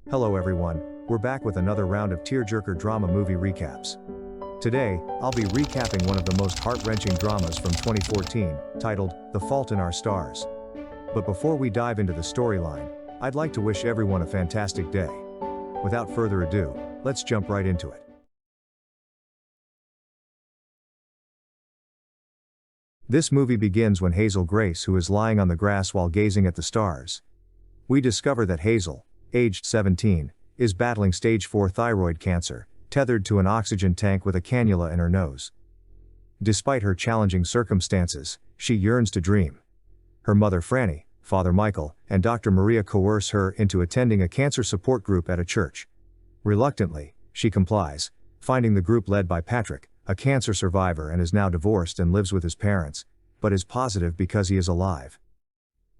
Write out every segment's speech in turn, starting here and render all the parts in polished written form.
Hello everyone, we're back with another round of tearjerker drama movie recaps. Today, I'll be recapping one of the most heart-wrenching dramas from 2014, titled, The Fault in Our Stars. But before we dive into the storyline, I'd like to wish everyone a fantastic day. Without further ado, let's jump right into it. This movie begins when Hazel Grace, who is lying on the grass while gazing at the stars. We discover that Hazel, aged 17, is battling stage 4 thyroid cancer, tethered to an oxygen tank with a cannula in her nose. Despite her challenging circumstances, she yearns to dream. Her mother Franny, Father Michael, and Dr. Maria coerce her into attending a cancer support group at a church. Reluctantly, she complies, finding the group led by Patrick, a cancer survivor and is now divorced and lives with his parents, but is positive because he is alive.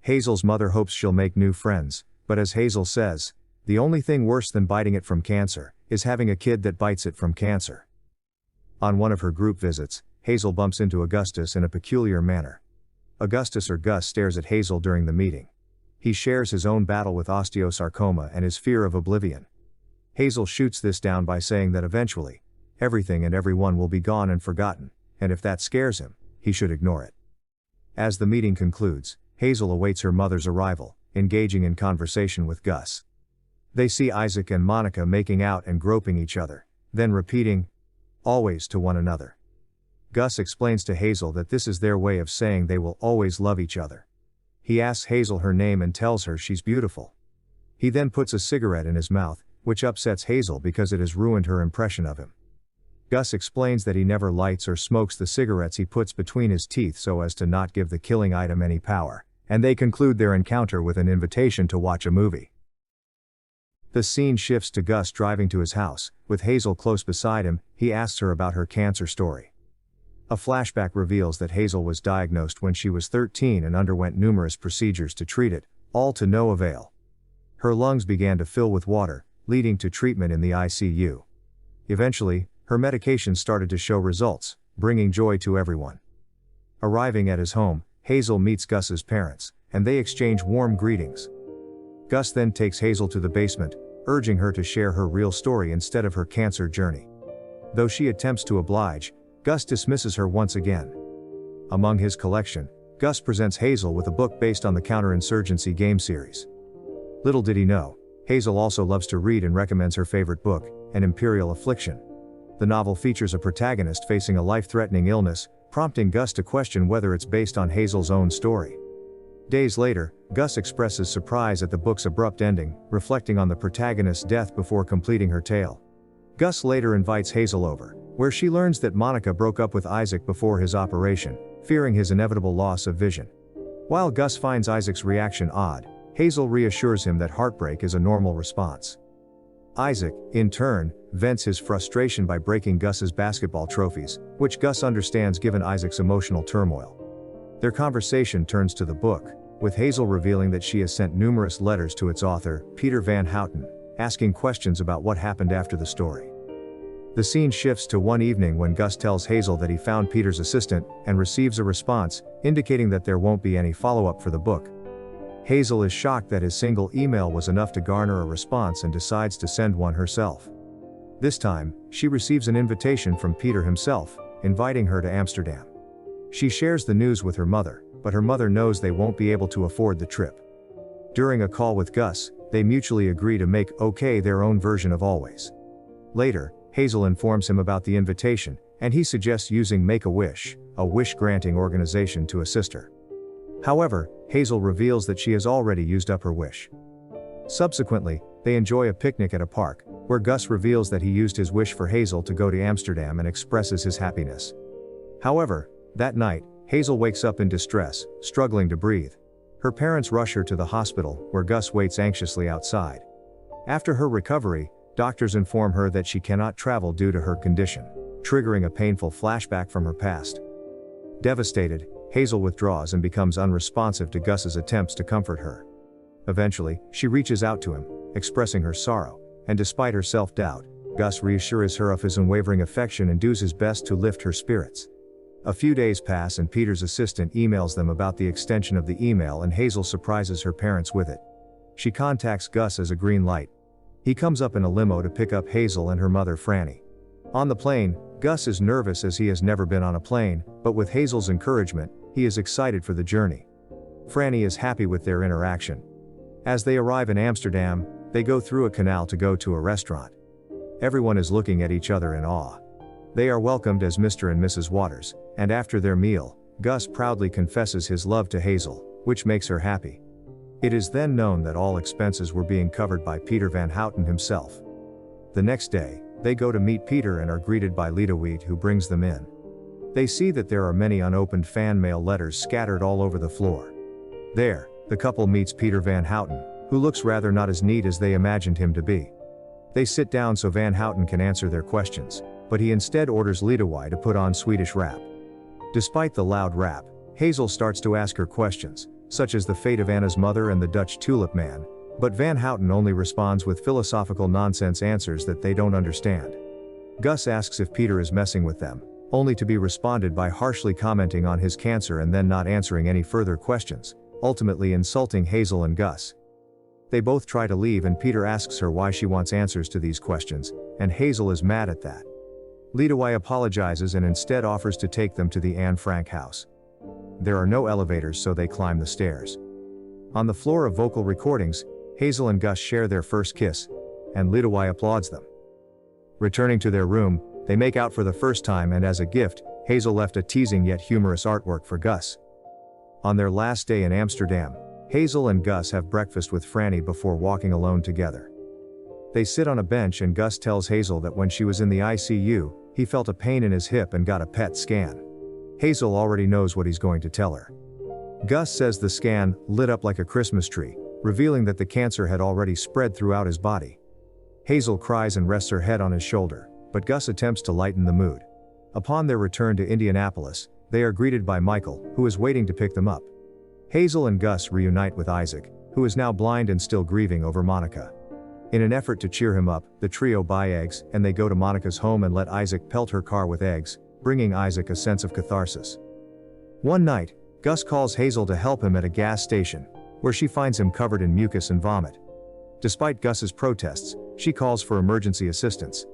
Hazel's mother hopes she'll make new friends, but as Hazel says, the only thing worse than biting it from cancer is having a kid that bites it from cancer. On one of her group visits, Hazel bumps into Augustus in a peculiar manner. Augustus or Gus stares at Hazel during the meeting. He shares his own battle with osteosarcoma and his fear of oblivion. Hazel shoots this down by saying that eventually, everything and everyone will be gone and forgotten, and if that scares him, he should ignore it. As the meeting concludes, Hazel awaits her mother's arrival, engaging in conversation with Gus. They see Isaac and Monica making out and groping each other, then repeating, "always" to one another. Gus explains to Hazel that this is their way of saying they will always love each other. He asks Hazel her name and tells her she's beautiful. He then puts a cigarette in his mouth, which upsets Hazel because it has ruined her impression of him. Gus explains that he never lights or smokes the cigarettes he puts between his teeth so as to not give the killing item any power, and they conclude their encounter with an invitation to watch a movie. The scene shifts to Gus driving to his house, with Hazel close beside him. He asks her about her cancer story. A flashback reveals that Hazel was diagnosed when she was 13 and underwent numerous procedures to treat it, all to no avail. Her lungs began to fill with water, leading to treatment in the ICU. Eventually, her medication started to show results, bringing joy to everyone. Arriving at his home, Hazel meets Gus's parents, and they exchange warm greetings. Gus then takes Hazel to the basement, urging her to share her real story instead of her cancer journey. Though she attempts to oblige, Gus dismisses her once again. Among his collection, Gus presents Hazel with a book based on the counterinsurgency game series. Little did he know, Hazel also loves to read and recommends her favorite book, An Imperial Affliction. The novel features a protagonist facing a life-threatening illness, prompting Gus to question whether it's based on Hazel's own story. Days later, Gus expresses surprise at the book's abrupt ending, reflecting on the protagonist's death before completing her tale. Gus later invites Hazel over, where she learns that Monica broke up with Isaac before his operation, fearing his inevitable loss of vision. While Gus finds Isaac's reaction odd, Hazel reassures him that heartbreak is a normal response. Isaac, in turn, vents his frustration by breaking Gus's basketball trophies, which Gus understands given Isaac's emotional turmoil. Their conversation turns to the book, with Hazel revealing that she has sent numerous letters to its author, Peter Van Houten, asking questions about what happened after the story. The scene shifts to one evening when Gus tells Hazel that he found Peter's assistant, and receives a response, indicating that there won't be any follow-up for the book. Hazel is shocked that his single email was enough to garner a response and decides to send one herself. This time, she receives an invitation from Peter himself, inviting her to Amsterdam. She shares the news with her mother, but her mother knows they won't be able to afford the trip. During a call with Gus, they mutually agree to make okay their own version of always. Later, Hazel informs him about the invitation, and he suggests using Make-A-Wish, a wish-granting organization, to assist her. However, Hazel reveals that she has already used up her wish. Subsequently, they enjoy a picnic at a park, where Gus reveals that he used his wish for Hazel to go to Amsterdam and expresses his happiness. However, that night, Hazel wakes up in distress, struggling to breathe. Her parents rush her to the hospital, where Gus waits anxiously outside. After her recovery, doctors inform her that she cannot travel due to her condition, triggering a painful flashback from her past. Devastated, Hazel withdraws and becomes unresponsive to Gus's attempts to comfort her. Eventually, she reaches out to him, expressing her sorrow, and despite her self-doubt, Gus reassures her of his unwavering affection and does his best to lift her spirits. A few days pass and Peter's assistant emails them about the extension of the email, and Hazel surprises her parents with it. She contacts Gus as a green light. He comes up in a limo to pick up Hazel and her mother Franny. On the plane, Gus is nervous as he has never been on a plane, but with Hazel's encouragement, he is excited for the journey. Franny is happy with their interaction. As they arrive in Amsterdam, they go through a canal to go to a restaurant. Everyone is looking at each other in awe. They are welcomed as Mr. and Mrs. Waters, and after their meal, Gus proudly confesses his love to Hazel, which makes her happy. It is then known that all expenses were being covered by Peter Van Houten himself. The next day, they go to meet Peter and are greeted by Bittersweet, who brings them in. They see that there are many unopened fan mail letters scattered all over the floor. There, the couple meets Peter Van Houten, who looks rather not as neat as they imagined him to be. They sit down so Van Houten can answer their questions, but he instead orders Bittersweet to put on Swedish rap. Despite the loud rap, Hazel starts to ask her questions, such as the fate of Anna's mother and the Dutch tulip man, but Van Houten only responds with philosophical nonsense answers that they don't understand. Gus asks if Peter is messing with them, only to be responded by harshly commenting on his cancer and then not answering any further questions, ultimately insulting Hazel and Gus. They both try to leave and Peter asks her why she wants answers to these questions, and Hazel is mad at that. Bittersweet apologizes and instead offers to take them to the Anne Frank house. There are no elevators, so they climb the stairs. On the floor of vocal recordings, Hazel and Gus share their first kiss, and Bittersweet applauds them. Returning to their room, they make out for the first time, and as a gift, Hazel left a teasing yet humorous artwork for Gus. On their last day in Amsterdam, Hazel and Gus have breakfast with Franny before walking alone together. They sit on a bench and Gus tells Hazel that when she was in the ICU, he felt a pain in his hip and got a PET scan. Hazel already knows what he's going to tell her. Gus says the scan lit up like a Christmas tree, revealing that the cancer had already spread throughout his body. Hazel cries and rests her head on his shoulder, but Gus attempts to lighten the mood. Upon their return to Indianapolis, they are greeted by Michael, who is waiting to pick them up. Hazel and Gus reunite with Isaac, who is now blind and still grieving over Monica. In an effort to cheer him up, the trio buy eggs, and they go to Monica's home and let Isaac pelt her car with eggs, bringing Isaac a sense of catharsis. One night, Gus calls Hazel to help him at a gas station, where she finds him covered in mucus and vomit. Despite Gus's protests, she calls for emergency assistance.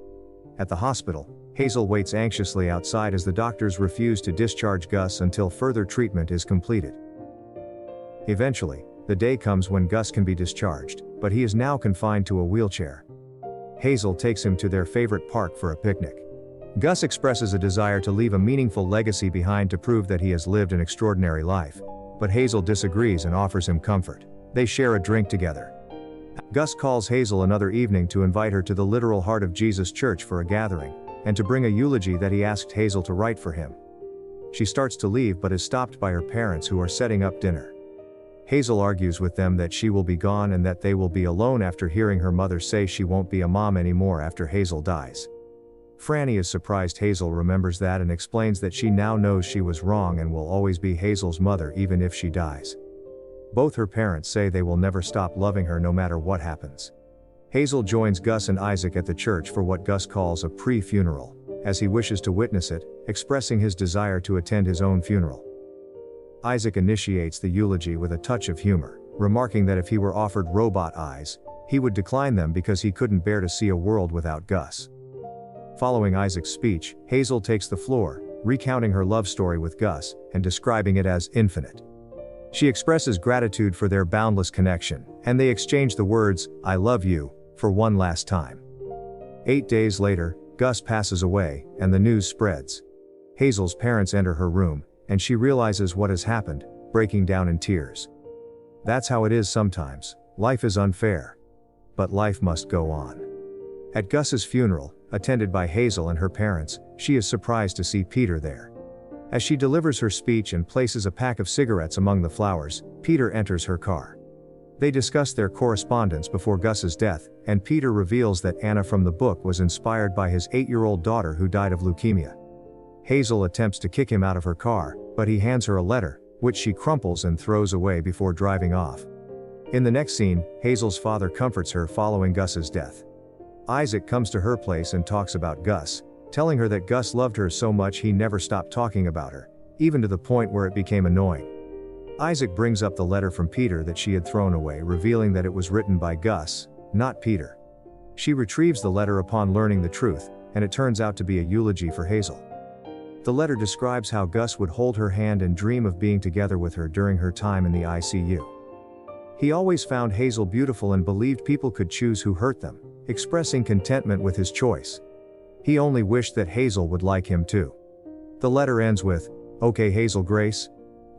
At the hospital, Hazel waits anxiously outside as the doctors refuse to discharge Gus until further treatment is completed. Eventually, the day comes when Gus can be discharged, but he is now confined to a wheelchair. Hazel takes him to their favorite park for a picnic. Gus expresses a desire to leave a meaningful legacy behind to prove that he has lived an extraordinary life, but Hazel disagrees and offers him comfort. They share a drink together. Gus calls Hazel another evening to invite her to the Literal Heart of Jesus Church for a gathering, and to bring a eulogy that he asked Hazel to write for him. She starts to leave but is stopped by her parents, who are setting up dinner. Hazel argues with them that she will be gone and that they will be alone after hearing her mother say she won't be a mom anymore after Hazel dies. Franny is surprised Hazel remembers that and explains that she now knows she was wrong and will always be Hazel's mother even if she dies. Both her parents say they will never stop loving her no matter what happens. Hazel joins Gus and Isaac at the church for what Gus calls a pre-funeral, as he wishes to witness it, expressing his desire to attend his own funeral. Isaac initiates the eulogy with a touch of humor, remarking that if he were offered robot eyes, he would decline them because he couldn't bear to see a world without Gus. Following Isaac's speech, Hazel takes the floor, recounting her love story with Gus, and describing it as infinite. She expresses gratitude for their boundless connection, and they exchange the words, "I love you," for one last time. 8 days later, Gus passes away, and the news spreads. Hazel's parents enter her room, and she realizes what has happened, breaking down in tears. That's how it is sometimes. Life is unfair. But life must go on. At Gus's funeral, attended by Hazel and her parents, she is surprised to see Peter there. As she delivers her speech and places a pack of cigarettes among the flowers, Peter enters her car. They discuss their correspondence before Gus's death, and Peter reveals that Anna from the book was inspired by his 8-year-old daughter who died of leukemia. Hazel attempts to kick him out of her car, but he hands her a letter, which she crumples and throws away before driving off. In the next scene, Hazel's father comforts her following Gus's death. Isaac comes to her place and talks about Gus, telling her that Gus loved her so much he never stopped talking about her, even to the point where it became annoying. Isaac brings up the letter from Peter that she had thrown away, revealing that it was written by Gus, not Peter. She retrieves the letter upon learning the truth, and it turns out to be a eulogy for Hazel. The letter describes how Gus would hold her hand and dream of being together with her during her time in the ICU. He always found Hazel beautiful and believed people could choose who hurt them, expressing contentment with his choice. He only wished that Hazel would like him too. The letter ends with, "Okay, Hazel Grace."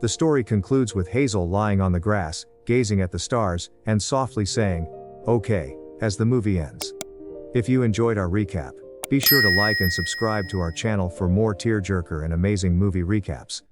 The story concludes with Hazel lying on the grass, gazing at the stars, and softly saying, "Okay," as the movie ends. If you enjoyed our recap, be sure to like and subscribe to our channel for more tearjerker and amazing movie recaps.